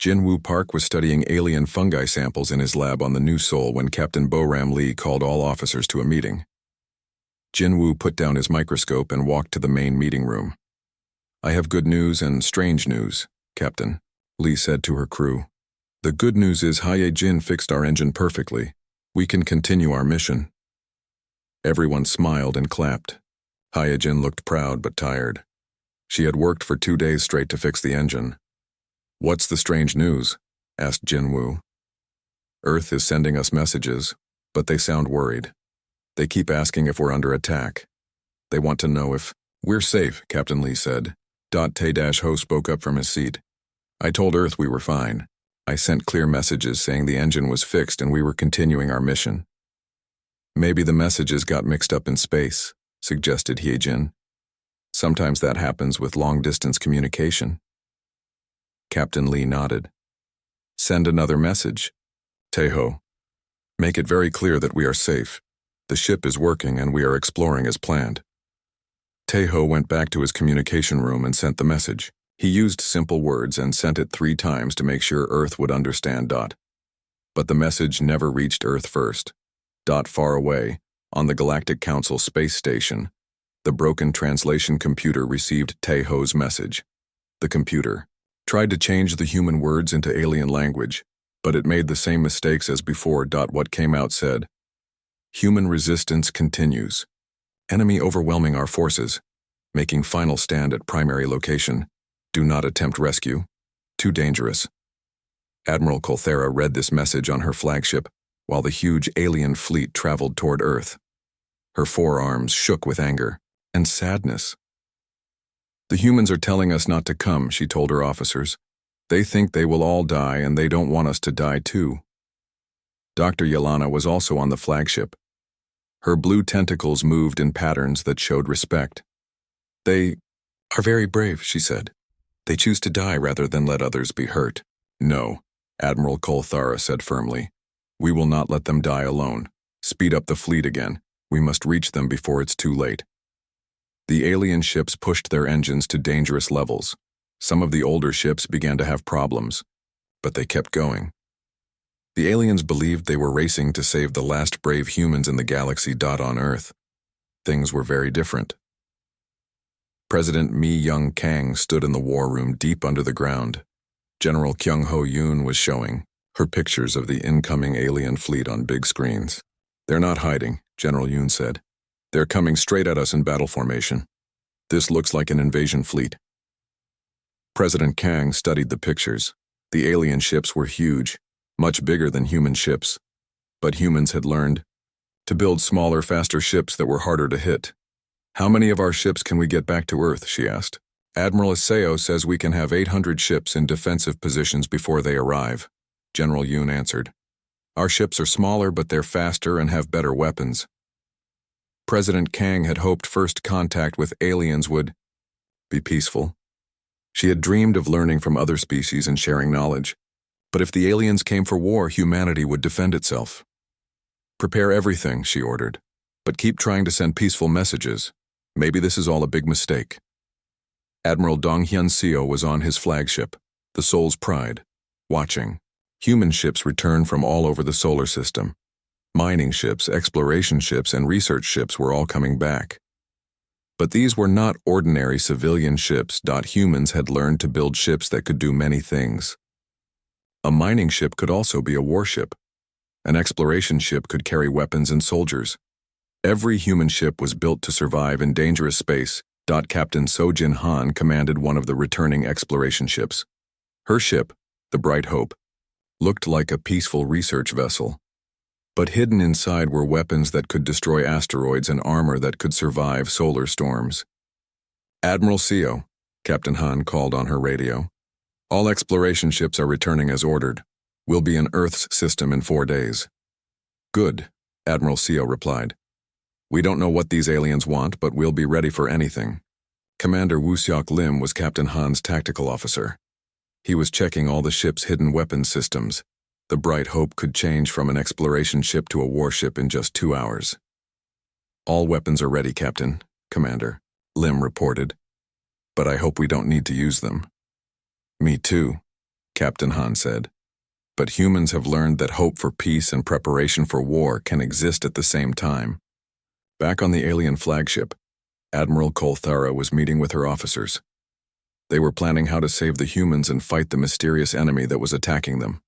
Jinwoo Park was studying alien fungi samples in his lab on the New Sol when Captain Bo-Ram Lee called all officers to a meeting. Jinwoo put down his microscope and walked to the main meeting room. "I have good news and strange news, Captain," Lee said to her crew. "The good news is Hae-Jin fixed our engine perfectly. We can continue our mission." Everyone smiled and clapped. Hae-Jin looked proud but tired. She had worked for 2 days straight to fix the engine. "What's the strange news?" asked Jinwoo. "Earth is sending us messages, but they sound worried. They keep asking if we're under attack. They want to know if..." "We're safe," Captain Lee said. Tae-Ho spoke up from his seat. "I told Earth we were fine. I sent clear messages saying the engine was fixed and we were continuing our mission." "Maybe the messages got mixed up in space," suggested Hae-Jin. "Sometimes that happens with long-distance communication." Captain Lee nodded. "Send another message. Tae-Ho, make it very clear that we are safe. The ship is working and we are exploring as planned." Tae-Ho went back to his communication room and sent the message. He used simple words and sent it 3 times to make sure Earth would understand. But the message never reached Earth first. Far away, on the Galactic Council space station, the broken translation computer received Tae-Ho's message. The computer tried to change the human words into alien language, but it made the same mistakes as before. What came out said, "Human resistance continues. Enemy overwhelming our forces. Making final stand at primary location. Do not attempt rescue. Too dangerous." Admiral Colthera read this message on her flagship while the huge alien fleet traveled toward Earth. Her forearms shook with anger and sadness. "The humans are telling us not to come," she told her officers. "They think they will all die and they don't want us to die too." Dr. Yelena was also on the flagship. Her blue tentacles moved in patterns that showed respect. "They are very brave," she said. "They choose to die rather than let others be hurt." "No," Admiral Colthara said firmly. "We will not let them die alone. Speed up the fleet again. We must reach them before it's too late." The alien ships pushed their engines to dangerous levels. Some of the older ships began to have problems, but they kept going. The aliens believed they were racing to save the last brave humans in the galaxy. On Earth, things were very different. President Mi Young Kang stood in the war room deep under the ground. General Kyung Ho Yoon was showing her pictures of the incoming alien fleet on big screens. "They're not hiding," General Yoon said. "They're coming straight at us in battle formation. This looks like an invasion fleet." President Kang studied the pictures. The alien ships were huge, much bigger than human ships. But humans had learned to build smaller, faster ships that were harder to hit. "How many of our ships can we get back to Earth?" she asked. "Admiral Iseo says we can have 800 ships in defensive positions before they arrive," General Yoon answered. "Our ships are smaller, but they're faster and have better weapons." President Kang had hoped first contact with aliens would be peaceful. She had dreamed of learning from other species and sharing knowledge. But if the aliens came for war, humanity would defend itself. "Prepare everything," she ordered, "but keep trying to send peaceful messages. Maybe this is all a big mistake." Admiral Dong Hyun Seo was on his flagship, the Soul's Pride, watching. Human ships returned from all over the solar system. Mining ships, exploration ships, and research ships were all coming back. But these were not ordinary civilian ships. Humans had learned to build ships that could do many things. A mining ship could also be a warship. An exploration ship could carry weapons and soldiers. Every human ship was built to survive in dangerous space. Captain Sojin Han commanded one of the returning exploration ships. Her ship, the Bright Hope, looked like a peaceful research vessel. But hidden inside were weapons that could destroy asteroids and armor that could survive solar storms. "Admiral Seo," Captain Han called on her radio. "All exploration ships are returning as ordered. We'll be in Earth's system in 4 days." "Good," Admiral Seo replied. "We don't know what these aliens want, but we'll be ready for anything." Commander Woo-Seok Lim was Captain Han's tactical officer. He was checking all the ship's hidden weapons systems. The Bright Hope could change from an exploration ship to a warship in just 2 hours. "All weapons are ready, Captain, Commander," Lim reported. "But I hope we don't need to use them." "Me too. Captain Han said. But humans have learned that hope for peace and preparation for war can exist at the same time. Back on the alien flagship, Admiral Kolthara was meeting with her officers. They were planning how to save the humans and fight the mysterious enemy that was attacking them.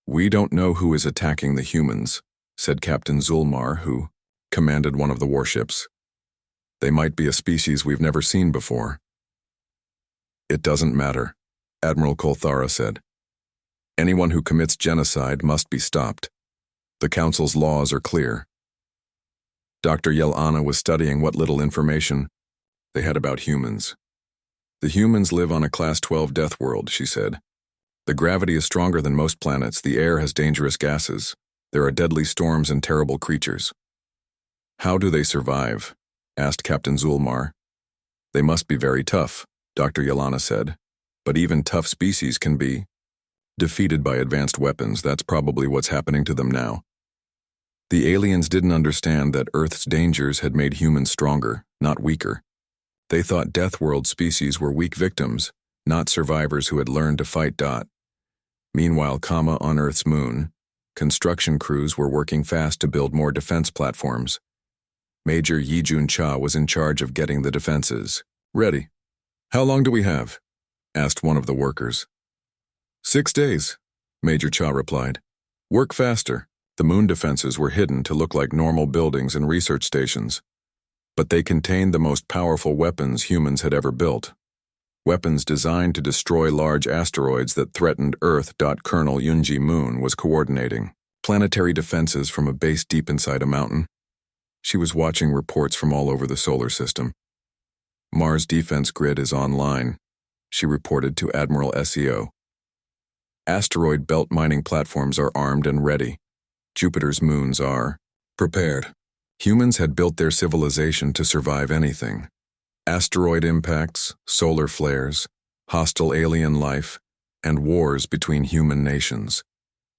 "We don't know who is attacking the humans," said Captain Zulmar, who commanded one of the warships. "They might be a species we've never seen before." "It doesn't matter," Admiral Kolthara said. "Anyone who commits genocide must be stopped. The Council's laws are clear." Dr. Yelana was studying what little information they had about humans. "The humans live on a Class 12 death world," she said. "The gravity is stronger than most planets, the air has dangerous gases, there are deadly storms and terrible creatures." "How do they survive?" asked Captain Zulmar. "They must be very tough," Dr. Yelana said. "But even tough species can be defeated by advanced weapons. That's probably what's happening to them now." The aliens didn't understand that Earth's dangers had made humans stronger, not weaker. They thought Deathworld species were weak victims, not survivors who had learned to fight. Meanwhile, on Earth's moon, construction crews were working fast to build more defense platforms. Major Yijun Cha was in charge of getting the defenses ready. "How long do we have?" asked one of the workers. 6 days, Major Cha replied. "Work faster." The moon defenses were hidden to look like normal buildings and research stations, but they contained the most powerful weapons humans had ever built. Weapons designed to destroy large asteroids that threatened Earth. Colonel Yunji Moon was coordinating planetary defenses from a base deep inside a mountain. She was watching reports from all over the solar system. "Mars' defense grid is online," she reported to Admiral SEO. "Asteroid belt mining platforms are armed and ready. Jupiter's moons are prepared." Humans had built their civilization to survive anything. Asteroid impacts, solar flares, hostile alien life, and wars between human nations.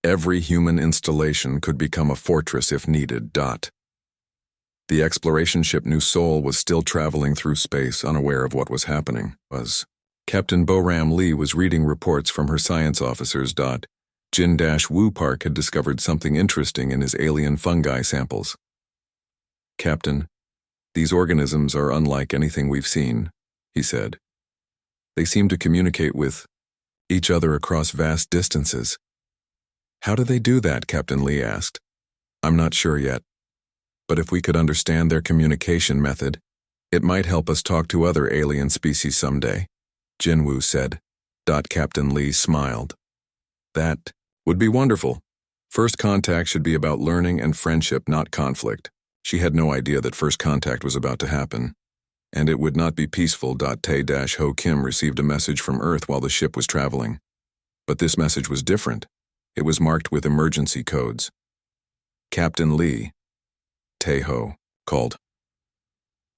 Every human installation could become a fortress if needed. The exploration ship New Sol was still traveling through space, unaware of what was happening. Captain Boram Lee was reading reports from her science officers. Jin-Woo Park had discovered something interesting in his alien fungi samples. "Captain, these organisms are unlike anything we've seen," he said. "They seem to communicate with each other across vast distances." "How do they do that?" Captain Lee asked. "I'm not sure yet. But if we could understand their communication method, it might help us talk to other alien species someday," Jinwoo said. Captain Lee smiled. "That would be wonderful. First contact should be about learning and friendship, not conflict." She had no idea that first contact was about to happen. And it would not be peaceful. Tae-Ho Kim received a message from Earth while the ship was traveling. But this message was different. It was marked with emergency codes. "Captain Lee," Tae-Ho called.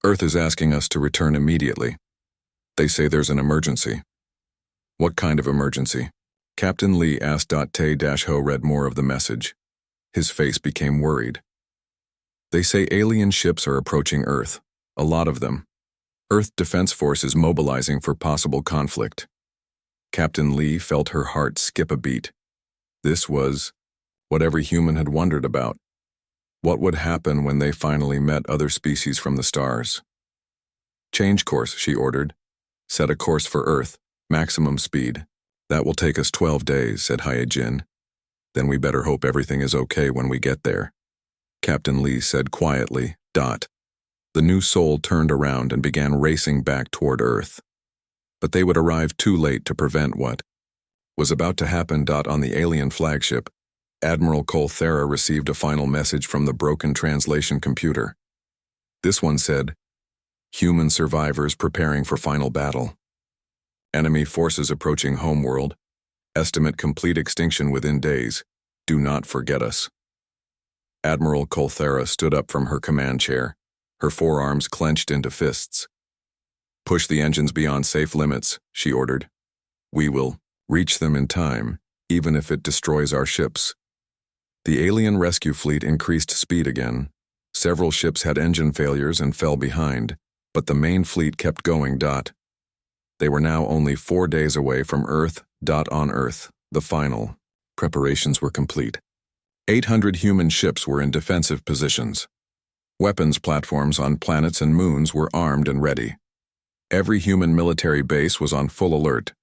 "Earth is asking us to return immediately. They say there's an emergency." "What kind of emergency?" Captain Lee asked. Tae-Ho read more of the message. His face became worried. "They say alien ships are approaching Earth, a lot of them. Earth Defense Force is mobilizing for possible conflict." Captain Lee felt her heart skip a beat. This was what every human had wondered about. What would happen when they finally met other species from the stars? "Change course," she ordered. "Set a course for Earth, maximum speed." "That will take us 12 days, said Hyejin. "Then we better hope everything is okay when we get there," Captain Lee said quietly. The New Sol turned around and began racing back toward Earth. But they would arrive too late to prevent what was about to happen. On the alien flagship, Admiral Kolthara received a final message from the broken translation computer. This one said, "Human survivors preparing for final battle. Enemy forces approaching homeworld. Estimate complete extinction within days. Do not forget us." Admiral Kolthara stood up from her command chair, her forearms clenched into fists. "Push the engines beyond safe limits," she ordered. "We will reach them in time, even if it destroys our ships." The alien rescue fleet increased speed again. Several ships had engine failures and fell behind, but the main fleet kept going. They were now only 4 days away from Earth. On Earth, the final. Preparations were complete. 800 human ships were in defensive positions. Weapons platforms on planets and moons were armed and ready. Every human military base was on full alert.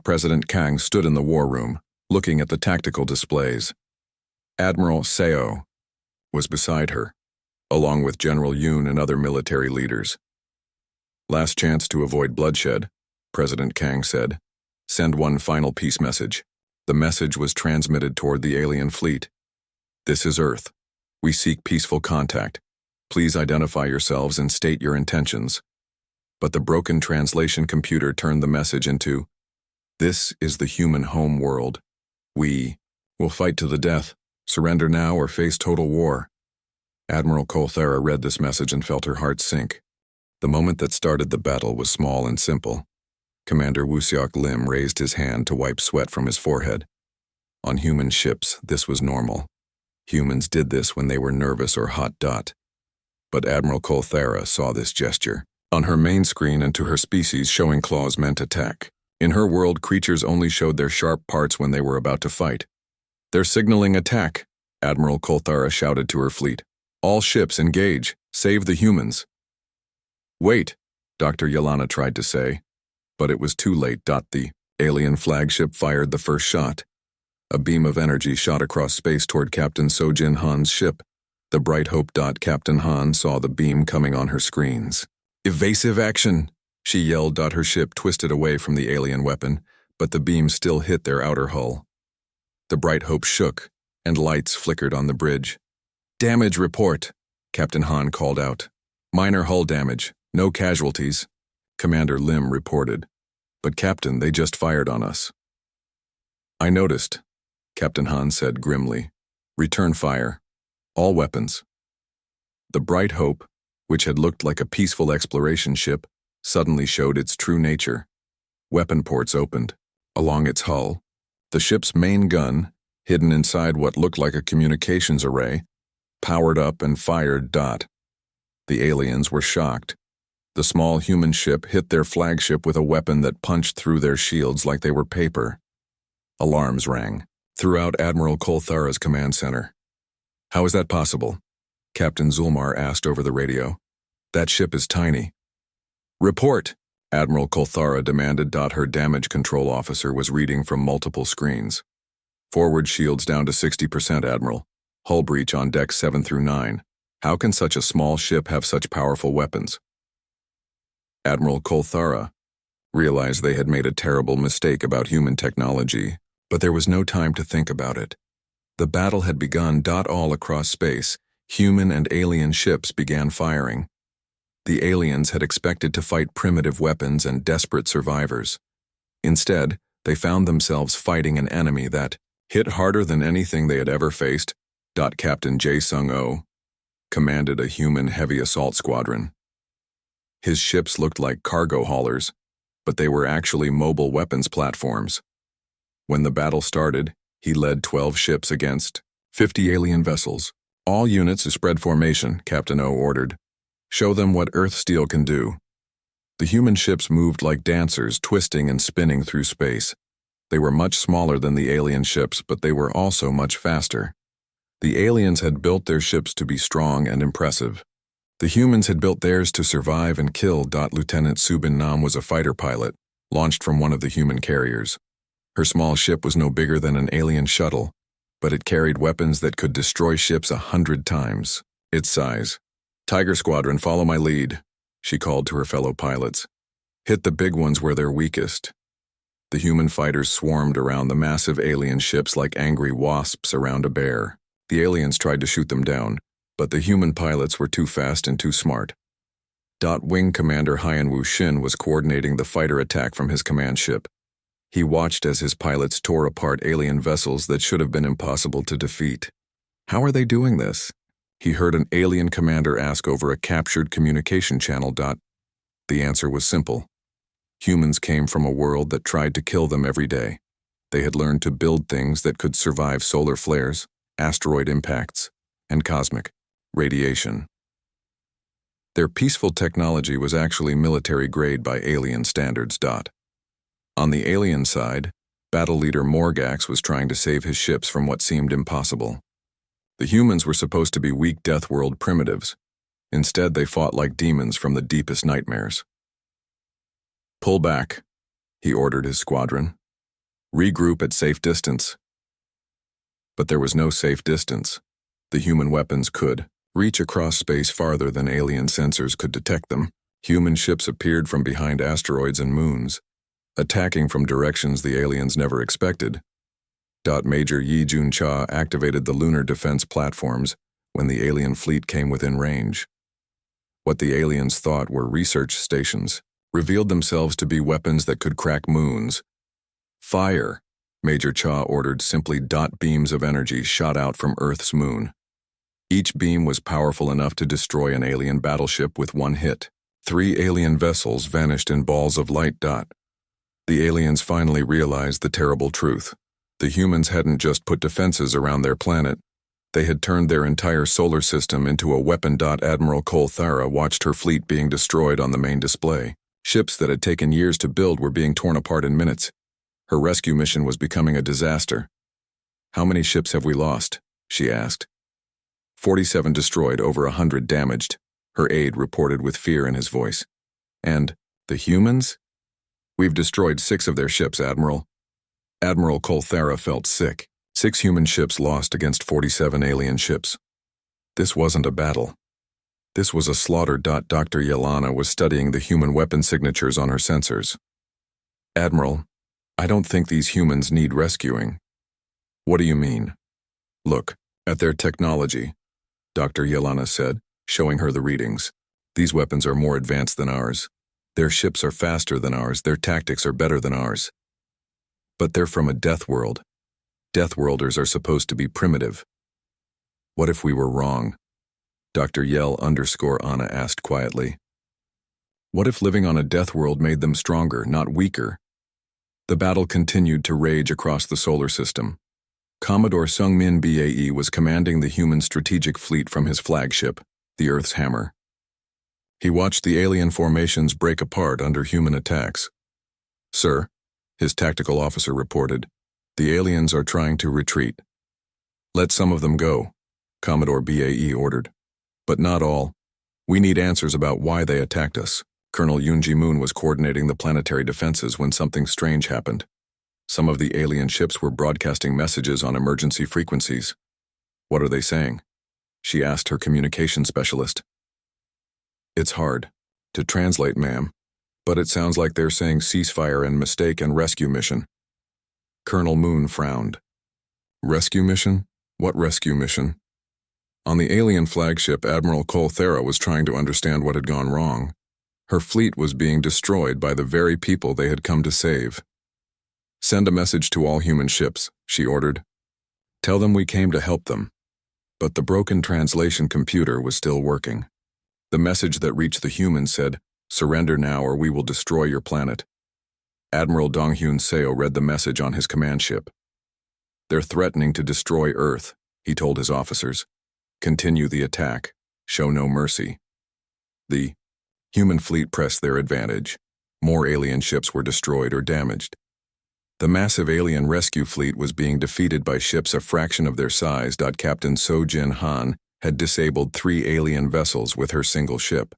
President Kang stood in the war room, looking at the tactical displays. Admiral Seo was beside her, along with General Yoon and other military leaders. "Last chance to avoid bloodshed," President Kang said. "Send one final peace message." The message was transmitted toward the alien fleet. "This is Earth. We seek peaceful contact. Please identify yourselves and state your intentions." But the broken translation computer turned the message into, "This is the human home world. We will fight to the death. Surrender now or face total war." Admiral Kolthera read this message and felt her heart sink. The moment that started the battle was small and simple. Commander Woo-seok Lim raised his hand to wipe sweat from his forehead. On human ships, this was normal. Humans did this when they were nervous or hot. But Admiral Kolthera saw this gesture. On her main screen and to her species, showing claws meant attack. In her world, creatures only showed their sharp parts when they were about to fight. "They're signaling attack," Admiral Kolthera shouted to her fleet. "All ships engage. Save the humans." "Wait," Dr. Yelena tried to say, but it was too late. The alien flagship fired the first shot. A beam of energy shot across space toward Captain Sojin Han's ship. The Bright Hope. Captain Han saw the beam coming on her screens. "Evasive action," she yelled. Her ship twisted away from the alien weapon, but the beam still hit their outer hull. The Bright Hope shook, and lights flickered on the bridge. "Damage report," Captain Han called out. "Minor hull damage, no casualties," Commander Lim reported. "But Captain, they just fired on us." "I noticed," Captain Han said grimly. "Return fire. All weapons." The Bright Hope, which had looked like a peaceful exploration ship, suddenly showed its true nature. Weapon ports opened. Along its hull, the ship's main gun, hidden inside what looked like a communications array, powered up and fired. The aliens were shocked. The small human ship hit their flagship with a weapon that punched through their shields like they were paper. Alarms rang throughout Admiral Kolthera's command center. "How is that possible?" Captain Zulmar asked over the radio. "That ship is tiny." "Report," Admiral Kolthera demanded. Her damage control officer was reading from multiple screens. "Forward shields down to 60%, Admiral. Hull breach on decks 7 through 9. How can such a small ship have such powerful weapons?" Admiral Kolthera realized they had made a terrible mistake about human technology, but there was no time to think about it. The battle had begun. All across space, human and alien ships began firing. The aliens had expected to fight primitive weapons and desperate survivors. Instead, they found themselves fighting an enemy that hit harder than anything they had ever faced. Captain Jae Sung-oh commanded a human heavy assault squadron. His ships looked like cargo haulers, but they were actually mobile weapons platforms. When the battle started, he led 12 ships against 50 alien vessels. "All units spread formation," Captain O ordered. "Show them what Earth steel can do." The human ships moved like dancers, twisting and spinning through space. They were much smaller than the alien ships, but they were also much faster. The aliens had built their ships to be strong and impressive. The humans had built theirs to survive and kill. Lieutenant Subin Nam was a fighter pilot, launched from one of the human carriers. Her small ship was no bigger than an alien shuttle, but it carried weapons that could destroy ships 100 times its size. "Tiger Squadron, follow my lead," she called to her fellow pilots. "Hit the big ones where they're weakest." The human fighters swarmed around the massive alien ships like angry wasps around a bear. The aliens tried to shoot them down, but the human pilots were too fast and too smart. Wing Commander Hyan Woo Shin was coordinating the fighter attack from his command ship. He watched as his pilots tore apart alien vessels that should have been impossible to defeat. "How are they doing this?" he heard an alien commander ask over a captured communication channel. The answer was simple. Humans came from a world that tried to kill them every day. They had learned to build things that could survive solar flares, asteroid impacts, and cosmic radiation. Their peaceful technology was actually military grade by alien standards. On the alien side, Battle leader Morgax was trying to save his ships from what seemed impossible. The humans were supposed to be weak Deathworld primitives. Instead, they fought like demons from the deepest nightmares. "Pull back," he ordered his squadron. "Regroup at safe distance." But there was no safe distance. The human weapons could reach across space farther than alien sensors could detect them. Human ships appeared from behind asteroids and moons, attacking from directions the aliens never expected. Major Yi Jun-cha activated the lunar defense platforms when the alien fleet came within range. What the aliens thought were research stations revealed themselves to be weapons that could crack moons. "Fire," Major Cha ordered. Simply beams of energy shot out from Earth's moon. Each beam was powerful enough to destroy an alien battleship with one hit. 3 alien vessels vanished in balls of light. The aliens finally realized the terrible truth. The humans hadn't just put defenses around their planet. They had turned their entire solar system into a weapon. Admiral Kolthara watched her fleet being destroyed on the main display. Ships that had taken years to build were being torn apart in minutes. Her rescue mission was becoming a disaster. "How many ships have we lost?" she asked. 47 destroyed, over 100 damaged, her aide reported with fear in his voice. "And the humans?" "We've destroyed 6 of their ships, Admiral." Admiral Kolthara felt sick. 6 human ships lost against 47 alien ships. This wasn't a battle. This was a slaughter. Dr. Yelena was studying the human weapon signatures on her sensors. "Admiral, I don't think these humans need rescuing." "What do you mean?" "Look at their technology," Dr. Yelena said, showing her the readings. "These weapons are more advanced than ours. Their ships are faster than ours. Their tactics are better than ours. But they're from a death world. Deathworlders are supposed to be primitive." "What if we were wrong?" Dr. Anna asked quietly. "What if living on a death world made them stronger, not weaker?" The battle continued to rage across the solar system. Commodore Sungmin Bae was commanding the human strategic fleet from his flagship, the Earth's Hammer. He watched the alien formations break apart under human attacks. "Sir," his tactical officer reported, "the aliens are trying to retreat." "Let some of them go," Commodore Bae ordered. "But not all. We need answers about why they attacked us." Colonel Yoon Ji-moon was coordinating the planetary defenses when something strange happened. Some of the alien ships were broadcasting messages on emergency frequencies. "What are they saying?" she asked her communication specialist. "It's hard to translate, ma'am, but it sounds like they're saying ceasefire and mistake and rescue mission." Colonel Moon frowned. "Rescue mission? What rescue mission?" On the alien flagship, Admiral Kolthara was trying to understand what had gone wrong. Her fleet was being destroyed by the very people they had come to save. "Send a message to all human ships," she ordered. "Tell them we came to help them." But the broken translation computer was still working. The message that reached the humans said, "Surrender now or we will destroy your planet." Admiral Donghyun Seo read the message on his command ship. "They're threatening to destroy Earth," he told his officers. "Continue the attack. Show no mercy." The human fleet pressed their advantage. More alien ships were destroyed or damaged. The massive alien rescue fleet was being defeated by ships a fraction of their size. Captain So Jin Han had disabled 3 alien vessels with her single ship.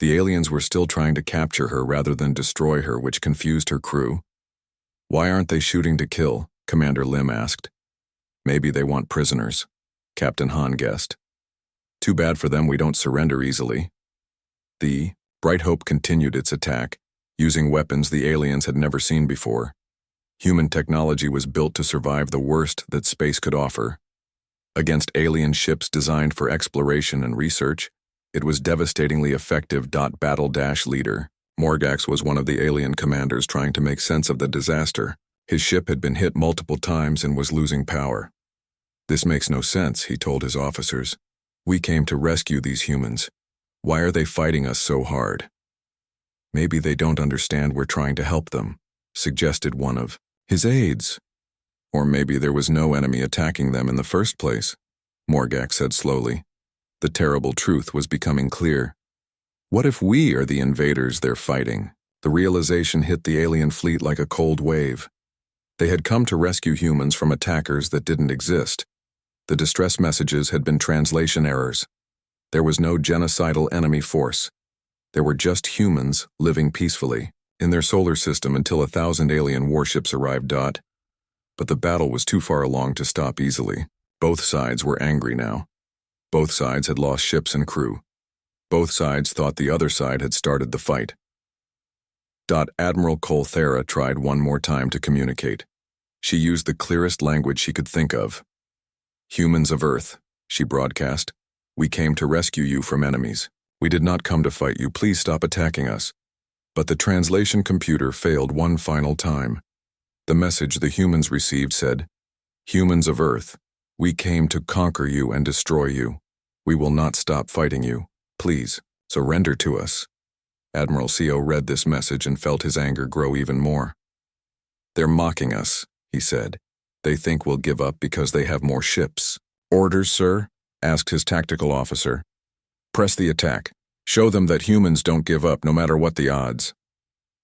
The aliens were still trying to capture her rather than destroy her, which confused her crew. "Why aren't they shooting to kill?" Commander Lim asked. "Maybe they want prisoners," Captain Han guessed. "Too bad for them we don't surrender easily." The Bright Hope continued its attack, using weapons the aliens had never seen before. Human technology was built to survive the worst that space could offer. Against alien ships designed for exploration and research, it was devastatingly effective. Battle leader Morgax was one of the alien commanders trying to make sense of the disaster. His ship had been hit multiple times and was losing power. "This makes no sense," he told his officers. "We came to rescue these humans. Why are they fighting us so hard?" "Maybe they don't understand we're trying to help them," suggested one of his aides. "Or maybe there was no enemy attacking them in the first place," Morgax said slowly. The terrible truth was becoming clear. What if we are the invaders they're fighting? The realization hit the alien fleet like a cold wave. They had come to rescue humans from attackers that didn't exist. The distress messages had been translation errors. There was no genocidal enemy force. There were just humans living peacefully in their solar system until 1,000 alien warships arrived. But the battle was too far along to stop easily. Both sides were angry now. Both sides had lost ships and crew. Both sides thought the other side had started the fight. Admiral Colthera tried one more time to communicate. She used the clearest language she could think of. "Humans of Earth," she broadcast, "we came to rescue you from enemies. We did not come to fight you. Please stop attacking us." But the translation computer failed one final time. The message the humans received said, "Humans of Earth, we came to conquer you and destroy you. We will not stop fighting you. Please, surrender to us." Admiral CO read this message and felt his anger grow even more. "They're mocking us," he said. "They think we'll give up because they have more ships." "Orders, sir?" asked his tactical officer. "Press the attack. Show them that humans don't give up no matter what the odds."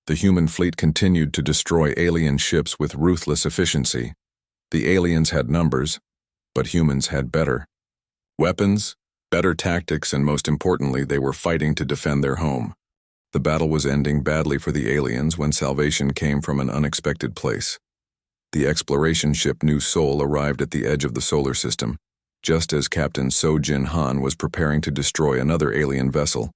The human fleet continued to destroy alien ships with ruthless efficiency. The aliens had numbers, but humans had better weapons, better tactics, and most importantly, they were fighting to defend their home. The battle was ending badly for the aliens when salvation came from an unexpected place. The exploration ship New Sol arrived at the edge of the solar system, just as Captain So-Jin Han was preparing to destroy another alien vessel.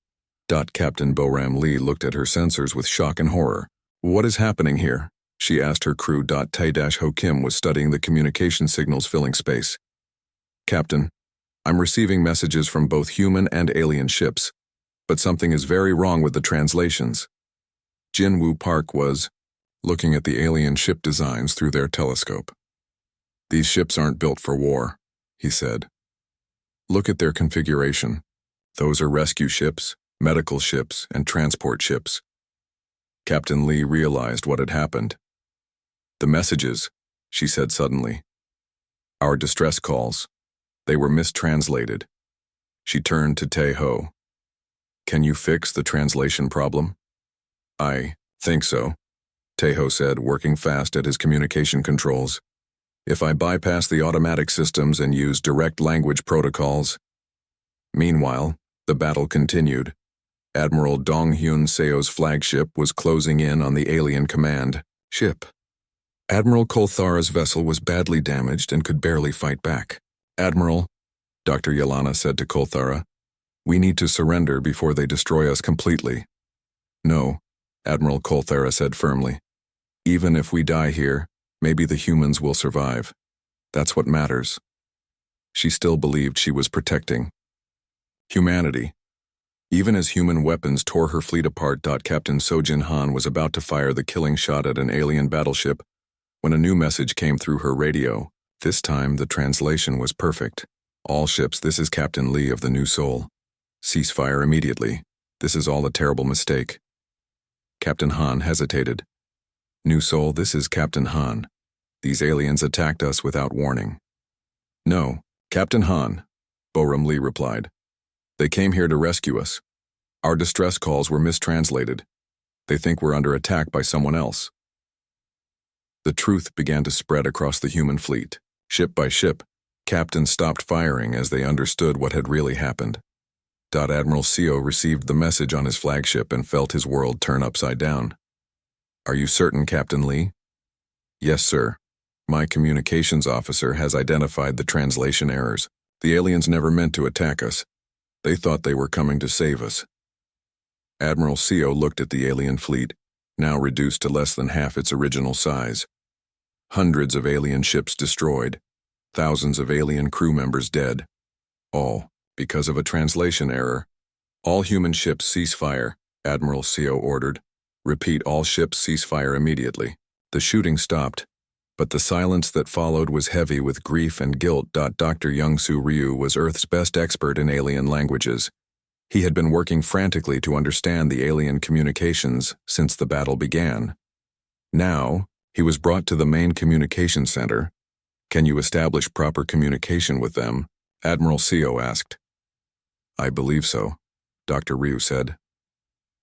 Captain Bo-Ram Lee looked at her sensors with shock and horror. "What is happening here?" she asked her crew. Tae-Ho Kim was studying the communication signals filling space. "Captain, I'm receiving messages from both human and alien ships, but something is very wrong with the translations." Jin-Woo Park was looking at the alien ship designs through their telescope. "These ships aren't built for war," he said. "Look at their configuration. Those are rescue ships, medical ships, and transport ships." Captain Lee realized what had happened. "The messages," she said suddenly. "Our distress calls. They were mistranslated." She turned to Tae-Ho. "Can you fix the translation problem?" "I think so," Tae-Ho said, working fast at his communication controls. "If I bypass the automatic systems and use direct language protocols." Meanwhile, the battle continued. Admiral Dong-Hyun Seo's flagship was closing in on the alien command ship. Admiral Kolthara's vessel was badly damaged and could barely fight back. "Admiral," Dr. Yelena said to Kolthara, "we need to surrender before they destroy us completely." "No," Admiral Kolthara said firmly. "Even if we die here, maybe the humans will survive. That's what matters." She still believed she was protecting humanity. Even as human weapons tore her fleet apart, Captain So-Jin Han was about to fire the killing shot at an alien battleship when a new message came through her radio. This time, the translation was perfect. "All ships, this is Captain Lee of the New Sol. Cease fire immediately. This is all a terrible mistake." Captain Han hesitated. "New Sol, this is Captain Han. These aliens attacked us without warning." "No, Captain Han," Bo-Ram Lee replied. "They came here to rescue us. Our distress calls were mistranslated. They think we're under attack by someone else." The truth began to spread across the human fleet. Ship by ship, captains stopped firing as they understood what had really happened. Admiral CO received the message on his flagship and felt his world turn upside down. "Are you certain, Captain Lee?" "Yes, sir. My communications officer has identified the translation errors. The aliens never meant to attack us. They thought they were coming to save us." Admiral CO looked at the alien fleet, now reduced to less than half its original size. Hundreds of alien ships destroyed, thousands of alien crew members dead. All because of a translation error. "All human ships cease fire," Admiral CO ordered. "Repeat, all ships cease fire immediately." The shooting stopped, but the silence that followed was heavy with grief and guilt. Dr. Young-Soo Ryu was Earth's best expert in alien languages. He had been working frantically to understand the alien communications since the battle began. Now, he was brought to the main communication center. "Can you establish proper communication with them?" Admiral CO asked. "I believe so," Dr. Ryu said.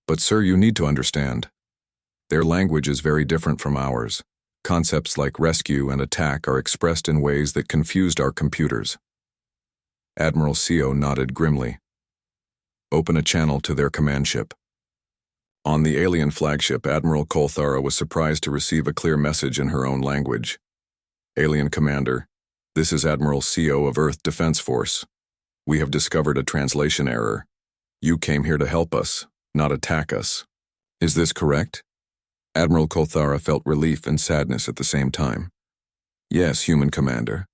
"But sir, you need to understand. Their language is very different from ours. Concepts like rescue and attack are expressed in ways that confused our computers. Admiral CO nodded grimly. Open a channel to their command ship. On the alien flagship, Admiral Kolthara was surprised to receive a clear message in her own language. Alien Commander, this is Admiral CO of Earth Defense Force. We have discovered a translation error. You came here to help us, not attack us. Is this correct? Admiral Kolthara felt relief and sadness at the same time. Yes, Human Commander.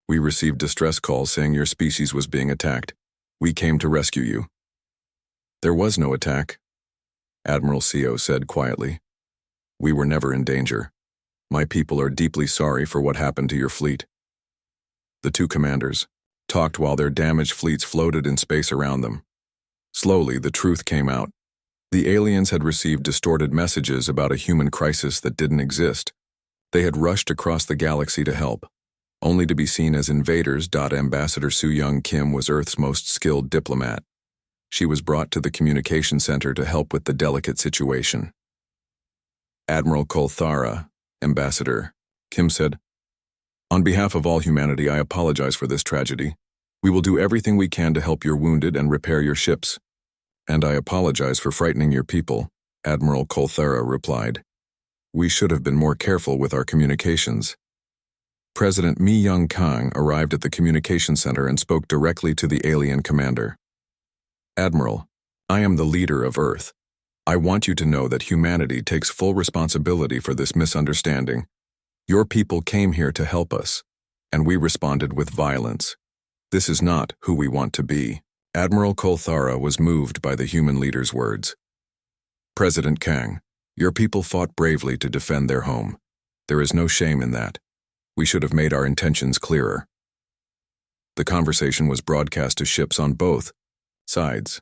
We received distress calls saying your species was being attacked. We came to rescue you. There was no attack, Admiral CO said quietly. We were never in danger. My people are deeply sorry for what happened to your fleet. The two commanders talked while their damaged fleets floated in space around them. Slowly, the truth came out. The aliens had received distorted messages about a human crisis that didn't exist. They had rushed across the galaxy to help, only to be seen as invaders. Ambassador Soo-Young Kim was Earth's most skilled diplomat. She was brought to the communication center to help with the delicate situation. Admiral Kolthara, Ambassador, Kim said, on behalf of all humanity, I apologize for this tragedy. We will do everything we can to help your wounded and repair your ships. And I apologize for frightening your people, Admiral Kolthara replied. We should have been more careful with our communications. President Mi Young Kang arrived at the communication center and spoke directly to the alien commander. Admiral, I am the leader of Earth. I want you to know that humanity takes full responsibility for this misunderstanding. Your people came here to help us, and we responded with violence. This is not who we want to be. Admiral Kolthara was moved by the human leader's words. President Kang, your people fought bravely to defend their home. There is no shame in that. We should have made our intentions clearer. The conversation was broadcast to ships on both sides.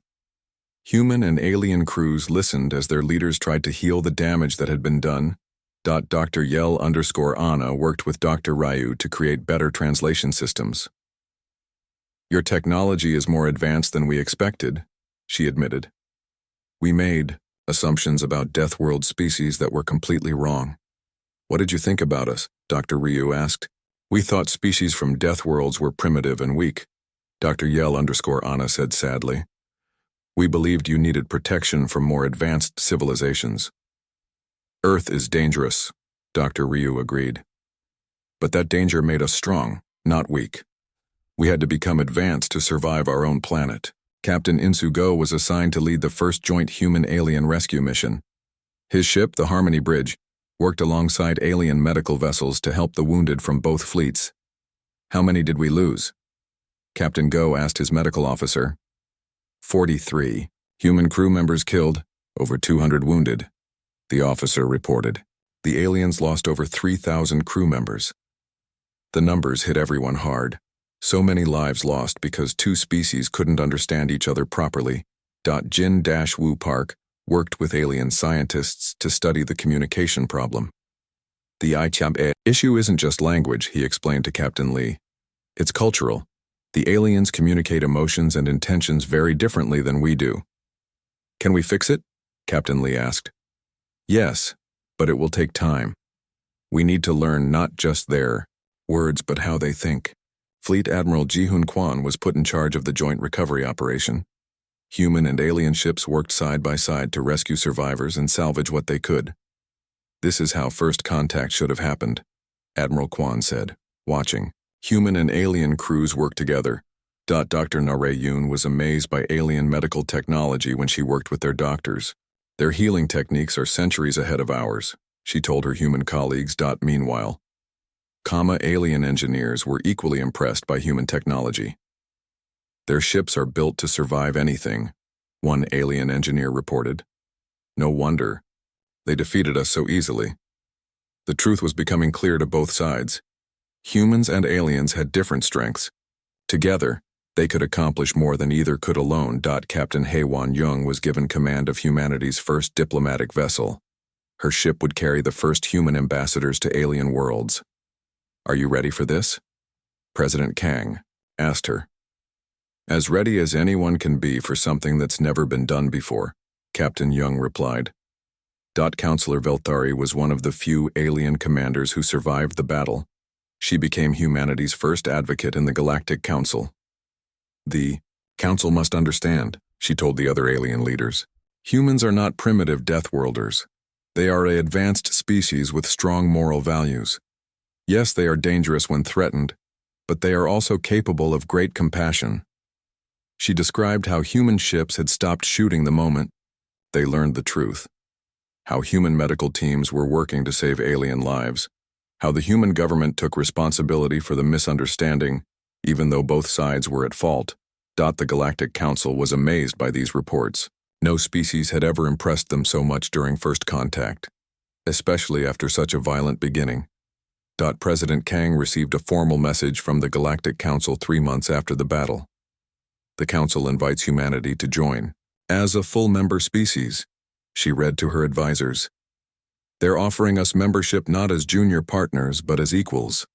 Human and alien crews listened as their leaders tried to heal the damage that had been done. Dr. Yel_Anna worked with Dr. Ryu to create better translation systems. Your technology is more advanced than we expected, she admitted. We made assumptions about Deathworld species that were completely wrong. What did you think about us? Dr. Ryu asked. We thought species from Deathworlds were primitive and weak, Dr. Yel_Anna said sadly. We believed you needed protection from more advanced civilizations. Earth is dangerous, Dr. Ryu agreed. But that danger made us strong, not weak. We had to become advanced to survive our own planet. Captain Insugo was assigned to lead the first joint human-alien rescue mission. His ship, the Harmony Bridge, worked alongside alien medical vessels to help the wounded from both fleets. How many did we lose? Captain Go asked his medical officer. 43. Human crew members killed, over 200 wounded, the officer reported. The aliens lost over 3,000 crew members. The numbers hit everyone hard. So many lives lost because two species couldn't understand each other properly. Jin-Woo Park worked with alien scientists to study the communication problem. The HFY issue isn't just language, he explained to Captain Lee. It's cultural. The aliens communicate emotions and intentions very differently than we do. Can we fix it? Captain Lee asked. Yes, but it will take time. We need to learn not just their words but how they think. Fleet Admiral Ji-Hoon Kwan was put in charge of the joint recovery operation. Human and alien ships worked side by side to rescue survivors and salvage what they could. This is how first contact should have happened, Admiral Kwan said, watching. Human and alien crews worked together. Dr. Narration was amazed by alien medical technology when she worked with their doctors. Their healing techniques are centuries ahead of ours, she told her human colleagues. Meanwhile, alien engineers were equally impressed by human technology. Their ships are built to survive anything, one alien engineer reported. No wonder. They defeated us so easily. The truth was becoming clear to both sides. Humans and aliens had different strengths. Together, they could accomplish more than either could alone. Captain Haewon Young was given command of humanity's first diplomatic vessel. Her ship would carry the first human ambassadors to alien worlds. Are you ready for this? President Kang asked her. As ready as anyone can be for something that's never been done before, Captain Young replied. Counselor Velthari was one of the few alien commanders who survived the battle. She became humanity's first advocate in the Galactic Council. The Council must understand, she told the other alien leaders. Humans are not primitive Deathworlders. They are an advanced species with strong moral values. Yes, they are dangerous when threatened, but they are also capable of great compassion. She described how human ships had stopped shooting the moment they learned the truth, how human medical teams were working to save alien lives, how the human government took responsibility for the misunderstanding, even though both sides were at fault. The Galactic Council was amazed by these reports. No species had ever impressed them so much during first contact, especially after such a violent beginning. President Kang received a formal message from the Galactic Council 3 months after the battle. The Council invites humanity to join as a full member species, she read to her advisors. They're offering us membership not as junior partners but as equals.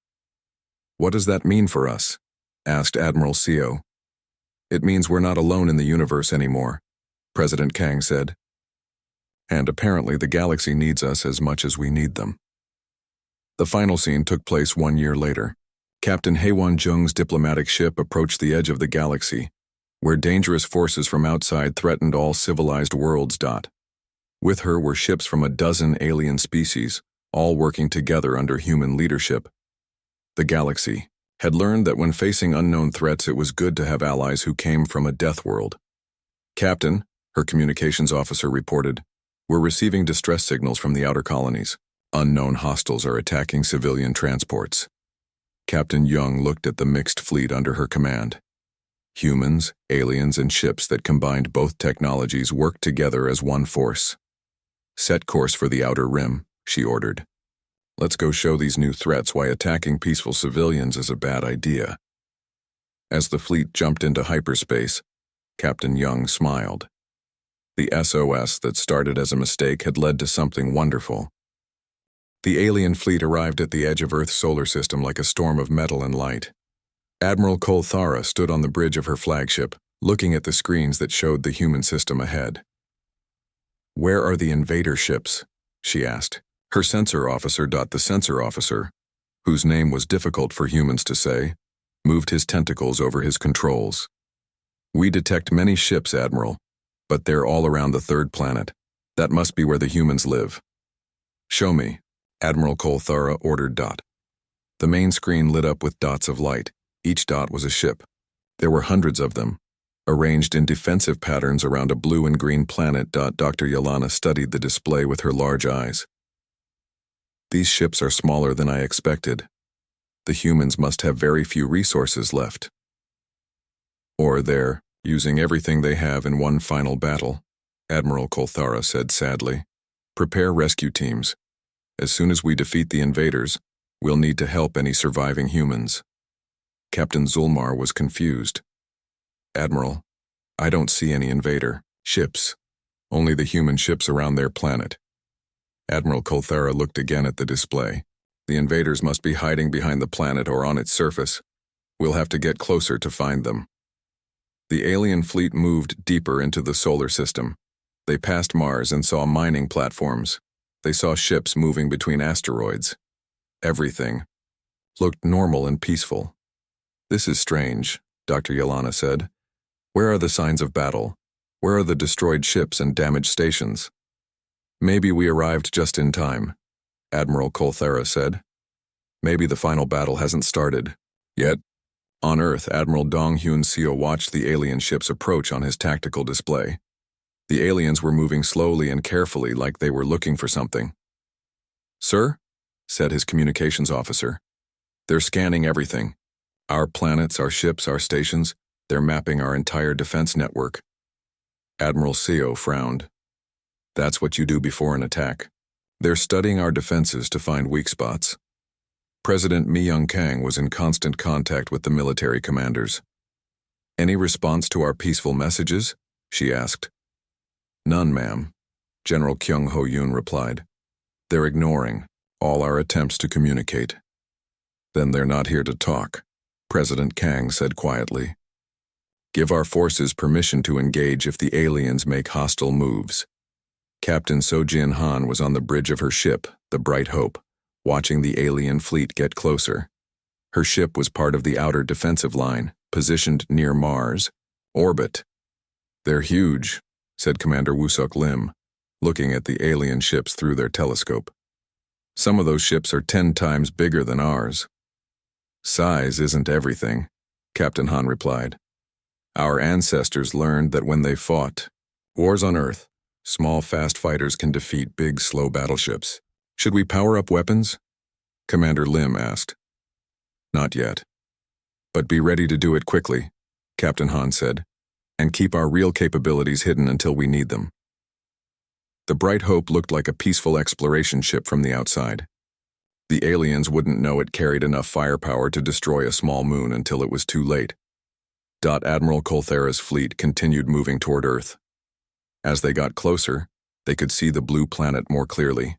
What does that mean for us? Asked Admiral Seo. It means we're not alone in the universe anymore, President Kang said. And apparently the galaxy needs us as much as we need them. The final scene took place 1 year later. Captain Haewon Jung's diplomatic ship approached the edge of the galaxy, where dangerous forces from outside threatened all civilized worlds. With her were ships from a dozen alien species, all working together under human leadership. The galaxy had learned that when facing unknown threats it was good to have allies who came from a death world. Captain, her communications officer reported, we're receiving distress signals from the outer colonies. Unknown hostiles are attacking civilian transports. Captain Young looked at the mixed fleet under her command. Humans, aliens, and ships that combined both technologies worked together as one force. Set course for the outer rim, she ordered. Let's go show these new threats why attacking peaceful civilians is a bad idea. As the fleet jumped into hyperspace, Captain Young smiled. The SOS that started as a mistake had led to something wonderful. The alien fleet arrived at the edge of Earth's solar system like a storm of metal and light. Admiral Kolthara stood on the bridge of her flagship, looking at the screens that showed the human system ahead. Where are the invader ships? She asked. Her sensor officer. The sensor officer, whose name was difficult for humans to say, moved his tentacles over his controls. We detect many ships, Admiral, but they're all around the third planet. That must be where the humans live. Show me, Admiral Kolthara ordered. The main screen lit up with dots of light. Each dot was a ship. There were hundreds of them, arranged in defensive patterns around a blue and green planet. Dr. Yelena studied the display with her large eyes. These ships are smaller than I expected. The humans must have very few resources left. Or they're using everything they have in one final battle, Admiral Kolthara said sadly. Prepare rescue teams. As soon as we defeat the invaders, we'll need to help any surviving humans. Captain Zulmar was confused. Admiral, I don't see any invader ships, only the human ships around their planet. Admiral Kolthara looked again at the display. The invaders must be hiding behind the planet or on its surface. We'll have to get closer to find them. The alien fleet moved deeper into the solar system. They passed Mars and saw mining platforms. They saw ships moving between asteroids. Everything looked normal and peaceful. This is strange, Dr. Yelena said. Where are the signs of battle? Where are the destroyed ships and damaged stations? Maybe we arrived just in time, Admiral Kolthara said. Maybe the final battle hasn't started yet. On Earth, Admiral Dong Hyun Seo watched the alien ships approach on his tactical display. The aliens were moving slowly and carefully like they were looking for something. Sir, said his communications officer, they're scanning everything. Our planets, our ships, our stations, they're mapping our entire defense network. Admiral Seo frowned. That's what you do before an attack. They're studying our defenses to find weak spots. President Mi-young Kang was in constant contact with the military commanders. Any response to our peaceful messages? She asked. None, ma'am, General Kyung Ho-yoon replied. They're ignoring all our attempts to communicate. Then they're not here to talk, President Kang said quietly. Give our forces permission to engage if the aliens make hostile moves. Captain Sojin Han was on the bridge of her ship, the Bright Hope, watching the alien fleet get closer. Her ship was part of the outer defensive line, positioned near Mars' orbit. "They're huge," said Commander Wusuk Lim, looking at the alien ships through their telescope. "Some of those ships are 10 times bigger than ours." "Size isn't everything," Captain Han replied. "Our ancestors learned that when they fought wars on Earth, small fast fighters can defeat big slow battleships. Should we power up weapons?" Commander Lim asked. "Not yet. But be ready to do it quickly," Captain Han said, "and keep our real capabilities hidden until we need them." The Bright Hope looked like a peaceful exploration ship from the outside. The aliens wouldn't know it carried enough firepower to destroy a small moon until it was too late. Admiral Kolthera's fleet continued moving toward Earth. As they got closer, they could see the blue planet more clearly.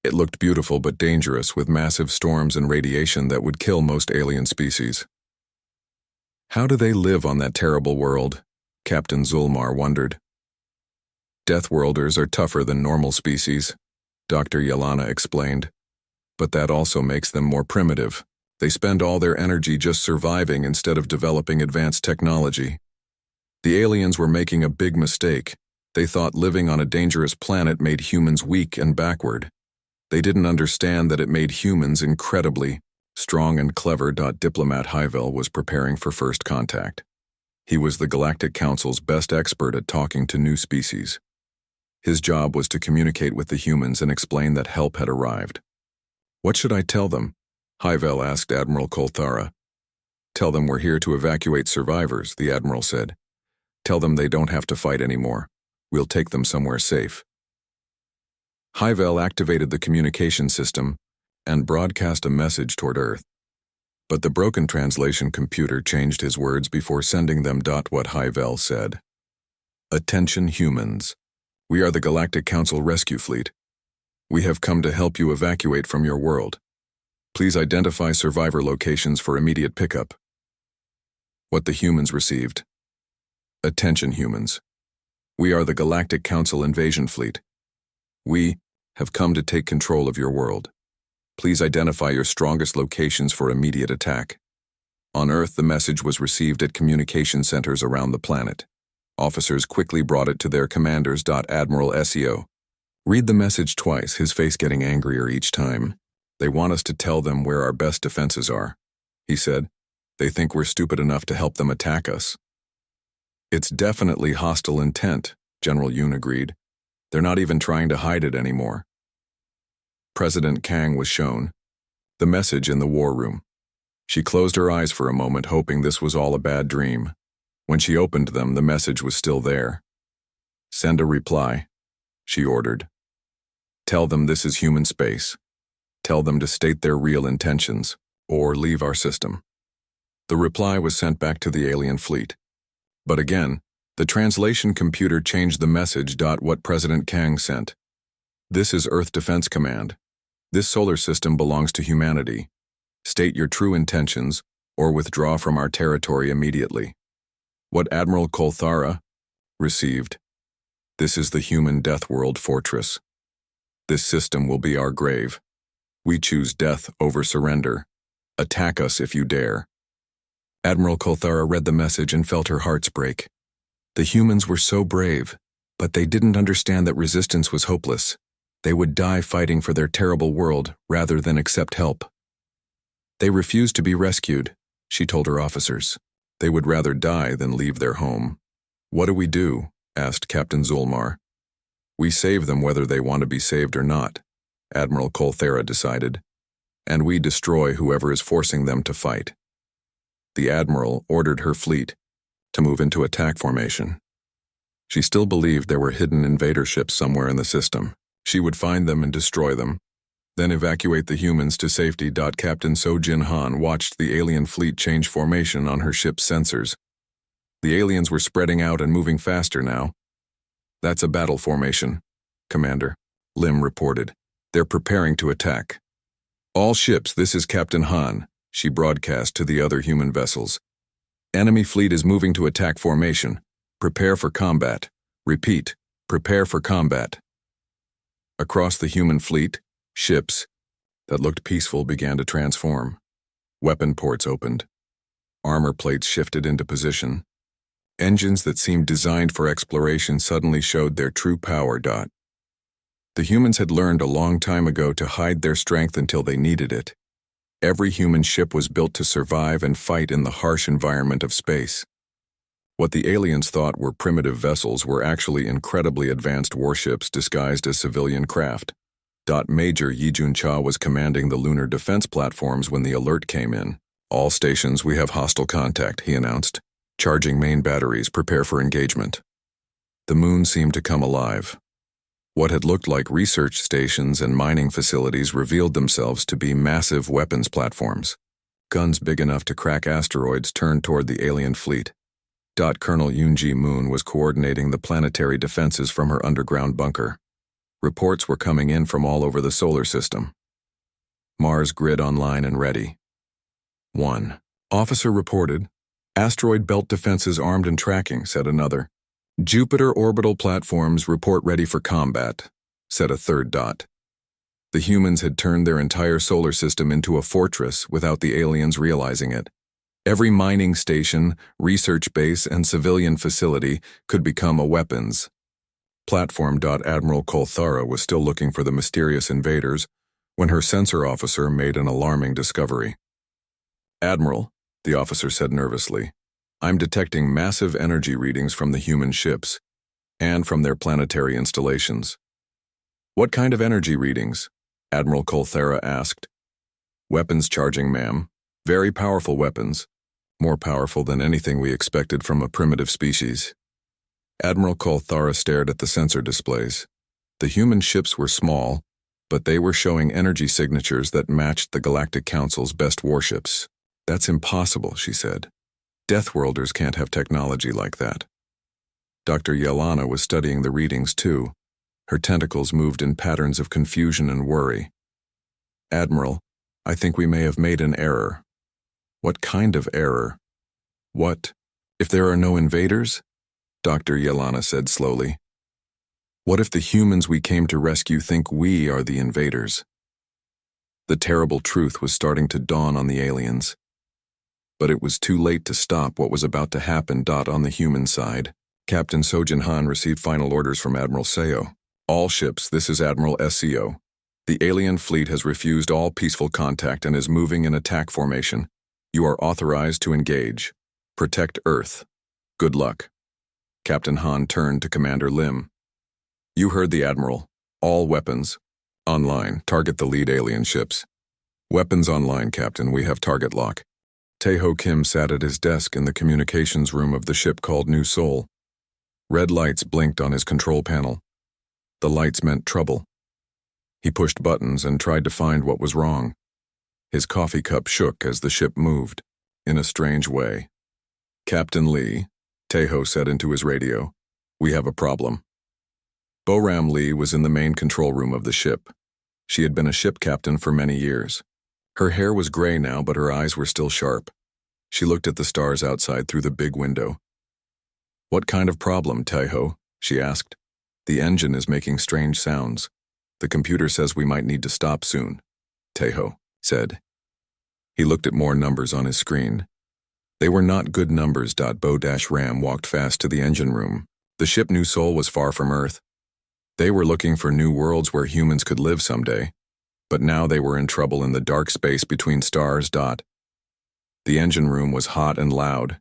It looked beautiful but dangerous, with massive storms and radiation that would kill most alien species. How do they live on that terrible world? Captain Zulmar wondered. "Deathworlders are tougher than normal species," Dr. Yelana explained. "But that also makes them more primitive. They spend all their energy just surviving instead of developing advanced technology. The aliens were making a big mistake. They thought living on a dangerous planet made humans weak and backward. They didn't understand that it made humans incredibly strong and clever. Diplomat Hyvel was preparing for first contact. He was the Galactic Council's best expert at talking to new species. His job was to communicate with the humans and explain that help had arrived. "What should I tell them?" Hyvel asked Admiral Kolthara. "Tell them we're here to evacuate survivors," the Admiral said. "Tell them they don't have to fight anymore. We'll take them somewhere safe." Hyvel activated the communication system and broadcast a message toward Earth. But the broken translation computer changed his words before sending them. What Hyvel said. "Attention humans. We are the Galactic Council Rescue Fleet. We have come to help you evacuate from your world. Please identify survivor locations for immediate pickup." What the humans received. "Attention humans. We are the Galactic Council Invasion Fleet. We have come to take control of your world. Please identify your strongest locations for immediate attack." On Earth, the message was received at communication centers around the planet. Officers quickly brought it to their commanders. Admiral SEO. Read the message twice, his face getting angrier each time. "They want us to tell them where our best defenses are," he said. "They think we're stupid enough to help them attack us." "It's definitely hostile intent," General Yoon agreed. "They're not even trying to hide it anymore." President Kang was shown the message in the war room. She closed her eyes for a moment, hoping this was all a bad dream. When she opened them, the message was still there. "Send a reply," she ordered. "Tell them this is human space. Tell them to state their real intentions, or leave our system." The reply was sent back to the alien fleet. But again, the translation computer changed the message. What President Kang sent. "This is Earth Defense Command. This solar system belongs to humanity. State your true intentions, or withdraw from our territory immediately." What Admiral Kolthara received. "This is the human death world fortress. This system will be our grave. We choose death over surrender. Attack us if you dare." Admiral Kolthara read the message and felt her heart break. The humans were so brave, but they didn't understand that resistance was hopeless. They would die fighting for their terrible world rather than accept help. They refused to be rescued, she told her officers. They would rather die than leave their home. "What do we do?" asked Captain Zulmar. "We save them whether they want to be saved or not," Admiral Kolthara decided. "And we destroy whoever is forcing them to fight." The Admiral ordered her fleet to move into attack formation. She still believed there were hidden invader ships somewhere in the system. She would find them and destroy them, then evacuate the humans to safety. Captain Sojin Han watched the alien fleet change formation on her ship's sensors. The aliens were spreading out and moving faster now. "That's a battle formation, Commander," Lim reported. "They're preparing to attack." "All ships, this is Captain Han," she broadcast to the other human vessels. "Enemy fleet is moving to attack formation. Prepare for combat. Repeat, prepare for combat." Across the human fleet, ships that looked peaceful began to transform. Weapon ports opened. Armor plates shifted into position. Engines that seemed designed for exploration suddenly showed their true power. The humans had learned a long time ago to hide their strength until they needed it. Every human ship was built to survive and fight in the harsh environment of space. What the aliens thought were primitive vessels were actually incredibly advanced warships disguised as civilian craft. Major Yijun Cha was commanding the lunar defense platforms when the alert came in. "All stations, we have hostile contact," he announced. "Charging main batteries, prepare for engagement." The moon seemed to come alive. What had looked like research stations and mining facilities revealed themselves to be massive weapons platforms. Guns big enough to crack asteroids turned toward the alien fleet. Colonel Yoonji Moon was coordinating the planetary defenses from her underground bunker. Reports were coming in from all over the solar system. Mars grid online and ready. 1. Officer reported, "Asteroid belt defenses armed and tracking," said another. "Jupiter orbital platforms report ready for combat," said a third. The humans had turned their entire solar system into a fortress without the aliens realizing it. Every mining station, research base, and civilian facility could become a weapons platform. Admiral Kolthara was still looking for the mysterious invaders when her sensor officer made an alarming discovery. "Admiral," the officer said nervously, "I'm detecting massive energy readings from the human ships and from their planetary installations." "What kind of energy readings?" Admiral Kolthara asked. "Weapons charging, ma'am. Very powerful weapons. More powerful than anything we expected from a primitive species." Admiral Kolthara stared at the sensor displays. The human ships were small, but they were showing energy signatures that matched the Galactic Council's best warships. "That's impossible," she said. "Deathworlders can't have technology like that." Dr. Yelena was studying the readings too. Her tentacles moved in patterns of confusion and worry. "Admiral, I think we may have made an error." "What kind of error?" "What if there are no invaders?" Dr. Yelena said slowly. "What if the humans we came to rescue think we are the invaders?" The terrible truth was starting to dawn on the aliens. But it was too late to stop what was about to happen. On the human side, Captain Sojin Han received final orders from Admiral Seo. "All ships, this is Admiral Seo. The alien fleet has refused all peaceful contact and is moving in attack formation. You are authorized to engage. Protect Earth. Good luck." Captain Han turned to Commander Lim. "You heard the Admiral. All weapons online. Target the lead alien ships." "Weapons online, Captain. We have target lock." Taeho Kim sat at his desk in the communications room of the ship called New Seoul. Red lights blinked on his control panel. The lights meant trouble. He pushed buttons and tried to find what was wrong. His coffee cup shook as the ship moved, in a strange way. "Captain Lee," Taeho said into his radio, "we have a problem." Boram Lee was in the main control room of the ship. She had been a ship captain for many years. Her hair was gray now, but her eyes were still sharp. She looked at the stars outside through the big window. "What kind of problem, Taeho?" she asked. "The engine is making strange sounds. The computer says we might need to stop soon," Taeho said. He looked at more numbers on his screen. They were not good numbers. Bo-Ram walked fast to the engine room. The ship New Seoul was far from Earth. They were looking for new worlds where humans could live someday, but now they were in trouble in the dark space between stars. The engine room was hot and loud.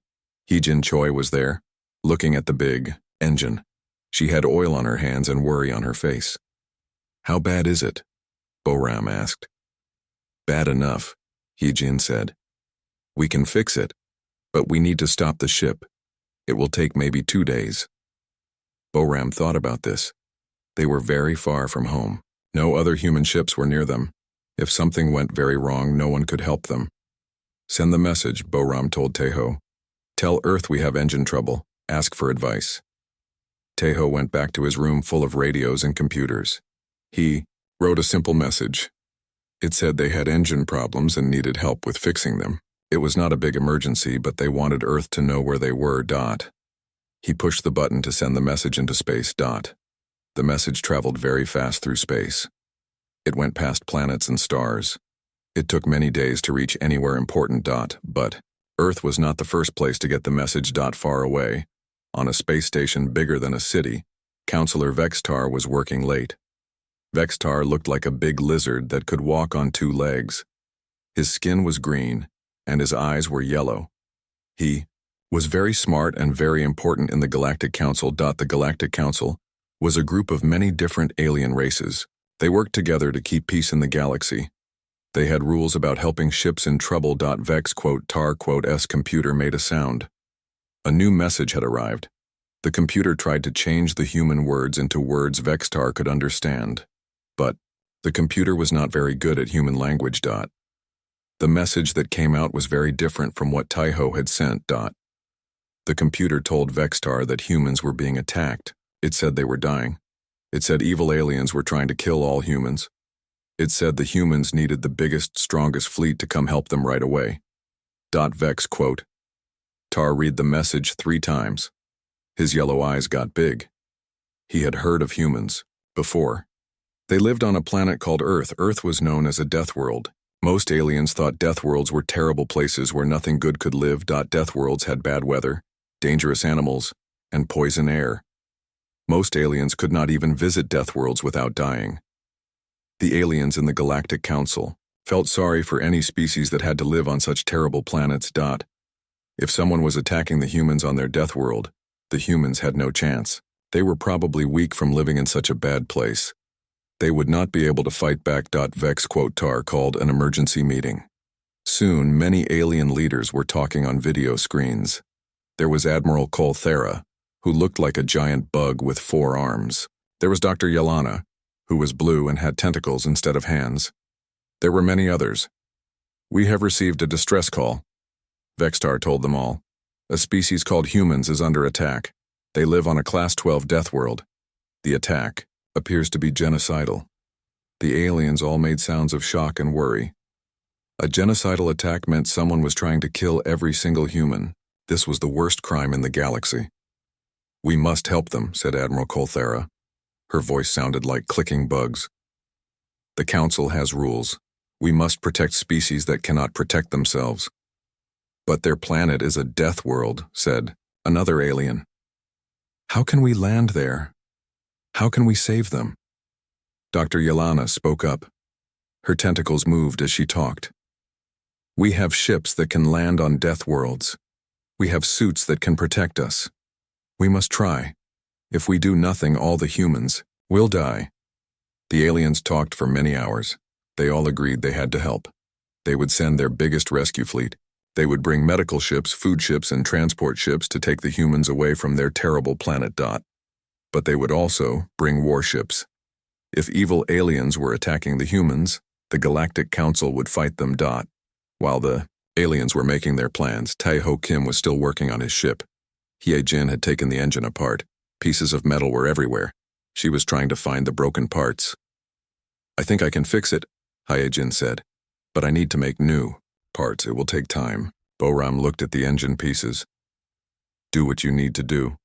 Heejin Choi was there, looking at the big engine. She had oil on her hands and worry on her face. "How bad is it?" Boram asked. "Bad enough," Heejin said. "We can fix it, but we need to stop the ship. It will take maybe 2 days." Boram thought about this. They were very far from home. No other human ships were near them. If something went very wrong, no one could help them. "Send the message," Boram told Taeho. "Tell Earth we have engine trouble. Ask for advice." Taeho went back to his room full of radios and computers. He wrote a simple message. It said they had engine problems and needed help with fixing them. It was not a big emergency, but they wanted Earth to know where they were. He pushed the button to send the message into space. The The message traveled very fast through space. It went past planets and stars. It took many days to reach anywhere important. But Earth was not the first place to get the message. Far away, on a space station bigger than a city, Counselor Vextar was working late. Vextar looked like a big lizard that could walk on two legs. His skin was green, and his eyes were yellow. He was very smart and very important in the Galactic Council. The Galactic Council was a group of many different alien races. They worked together to keep peace in the galaxy. They had rules about helping ships in trouble. Vex****s computer made a sound. A new message had arrived. The computer tried to change the human words into words Vextar could understand. But the computer was not very good at human language. The message that came out was very different from what Taiho had sent. The computer told Vextar that humans were being attacked. It said they were dying. It said evil aliens were trying to kill all humans. It said the humans needed the biggest, strongest fleet to come help them right away. Vex quote. Tar read the message 3 times. His yellow eyes got big. He had heard of humans before. They lived on a planet called Earth. Earth was known as a death world. Most aliens thought death worlds were terrible places where nothing good could live. Death worlds had bad weather, dangerous animals, and poison air. Most aliens could not even visit death worlds without dying. The aliens in the Galactic Council felt sorry for any species that had to live on such terrible planets. If someone was attacking the humans on their death world, the humans had no chance. They were probably weak from living in such a bad place. They would not be able to fight back. Vex quote Tar called an emergency meeting. Soon, many alien leaders were talking on video screens. There was Admiral Colthera, who looked like a giant bug with 4 arms. There was Dr. Yelana, who was blue and had tentacles instead of hands. There were many others. We have received a distress call, Vextar told them all. A species called humans is under attack. They live on a Class 12 death world. The attack appears to be genocidal. The aliens all made sounds of shock and worry. A genocidal attack meant someone was trying to kill every single human. This was the worst crime in the galaxy. We must help them, said Admiral Colthera. Her voice sounded like clicking bugs. The Council has rules. We must protect species that cannot protect themselves. But their planet is a death world, said another alien. How can we land there? How can we save them? Dr. Yelana spoke up. Her tentacles moved as she talked. We have ships that can land on death worlds. We have suits that can protect us. We must try. If we do nothing, all the humans will die. The aliens talked for many hours. They all agreed they had to help. They would send their biggest rescue fleet. They would bring medical ships, food ships, and transport ships to take the humans away from their terrible planet. But they would also bring warships. If evil aliens were attacking the humans, the Galactic Council would fight them. While the aliens were making their plans, Taiho Kim was still working on his ship. Hye Jin had taken the engine apart. Pieces of metal were everywhere. She was trying to find the broken parts. I think I can fix it, Hye Jin said. But I need to make new parts. It will take time. Boram looked at the engine pieces. Do what you need to do.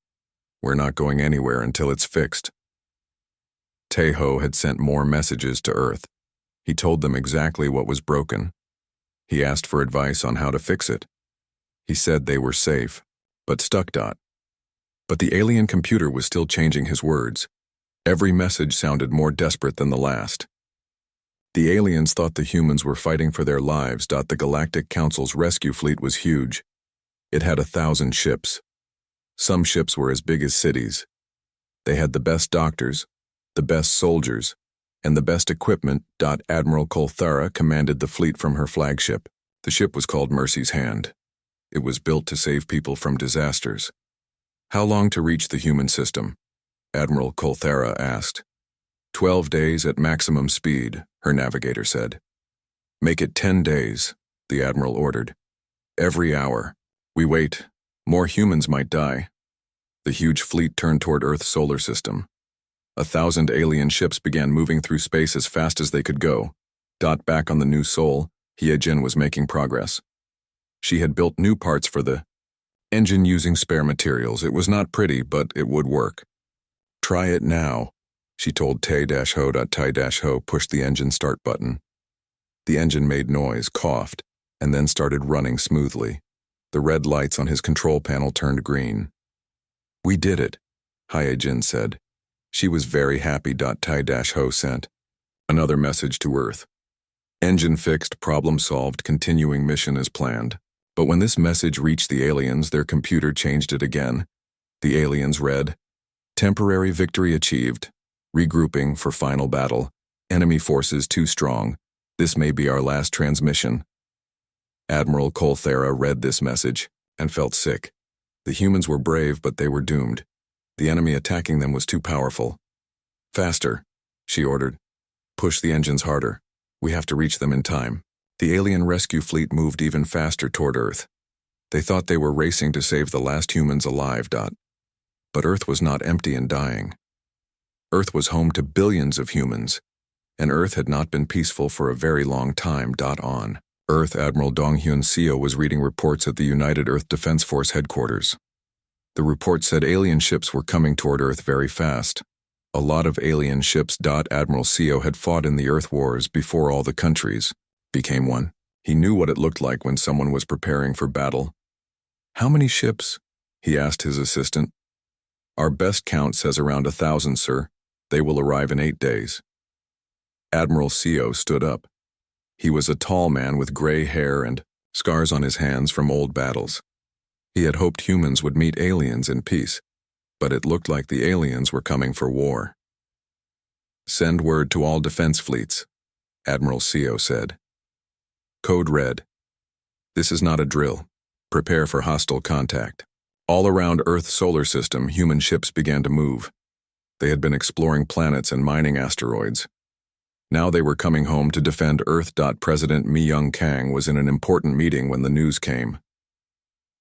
We're not going anywhere until it's fixed. Taiho had sent more messages to Earth. He told them exactly what was broken. He asked for advice on how to fix it. He said they were safe, but stuck. But the alien computer was still changing his words. Every message sounded more desperate than the last. The aliens thought the humans were fighting for their lives. The Galactic Council's rescue fleet was huge. It had 1,000 ships. Some ships were as big as cities. They had the best doctors, the best soldiers, and the best equipment. Admiral Colthera commanded the fleet from her flagship. The ship was called Mercy's Hand. It was built to save people from disasters. How long to reach the human system? Admiral Colthera asked. 12 days at maximum speed, her navigator said. Make it 10 days, the Admiral ordered. Every hour. We wait. More humans might die. The huge fleet turned toward Earth's solar system. 1,000 alien ships began moving through space as fast as they could go. Back on the new Sol, Hye Jin was making progress. She had built new parts for the engine using spare materials. It was not pretty, but it would work. Try it now, She told Tay-Ho. Pushed the engine start button. The engine made noise, coughed, and then started running smoothly. The red lights on his control panel turned green. We did it, Jin said. She was very happy. Tay-Ho sent another message to Earth. Engine fixed, problem solved, continuing mission as planned. But when this message reached the aliens, their computer changed it again. The aliens read, temporary victory achieved. Regrouping for final battle. Enemy forces too strong. This may be our last transmission. Admiral Colthera read this message and felt sick. The humans were brave, but they were doomed. The enemy attacking them was too powerful. Faster, she ordered. Push the engines harder. We have to reach them in time. The alien rescue fleet moved even faster toward Earth. They thought they were racing to save the last humans alive. But Earth was not empty and dying. Earth was home to billions of humans, and Earth had not been peaceful for a very long time. On Earth, Admiral Donghyun Seo was reading reports at the United Earth Defense Force headquarters. The report said alien ships were coming toward Earth very fast. A lot of alien ships. Admiral Seo had fought in the Earth Wars before all the countries became one. He knew what it looked like when someone was preparing for battle. How many ships? He asked his assistant. Our best count says around 1,000, sir. They will arrive in 8 days. Admiral Seo stood up. He was a tall man with gray hair and scars on his hands from old battles. He had hoped humans would meet aliens in peace, but it looked like the aliens were coming for war. Send word to all defense fleets, Admiral Seo said. Code red. This is not a drill. Prepare for hostile contact. All around Earth's solar system, human ships began to move. They had been exploring planets and mining asteroids. Now they were coming home to defend Earth. President Mi-young Kang was in an important meeting when the news came.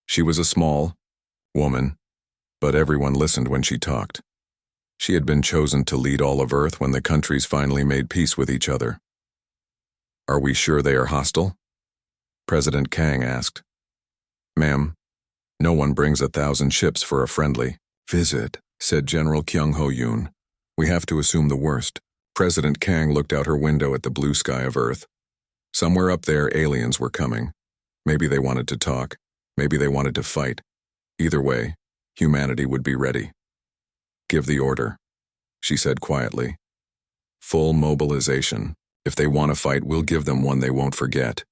She was a small woman, but everyone listened when she talked. She had been chosen to lead all of Earth when the countries finally made peace with each other. Are we sure they are hostile? President Kang asked. Ma'am, no one brings 1,000 ships for a friendly visit, said General Kyung Ho-yoon. We have to assume the worst. President Kang looked out her window at the blue sky of Earth. Somewhere up there, aliens were coming. Maybe they wanted to talk. Maybe they wanted to fight. Either way, humanity would be ready. Give the order, she said quietly. Full mobilization. If they want to fight, we'll give them one they won't forget.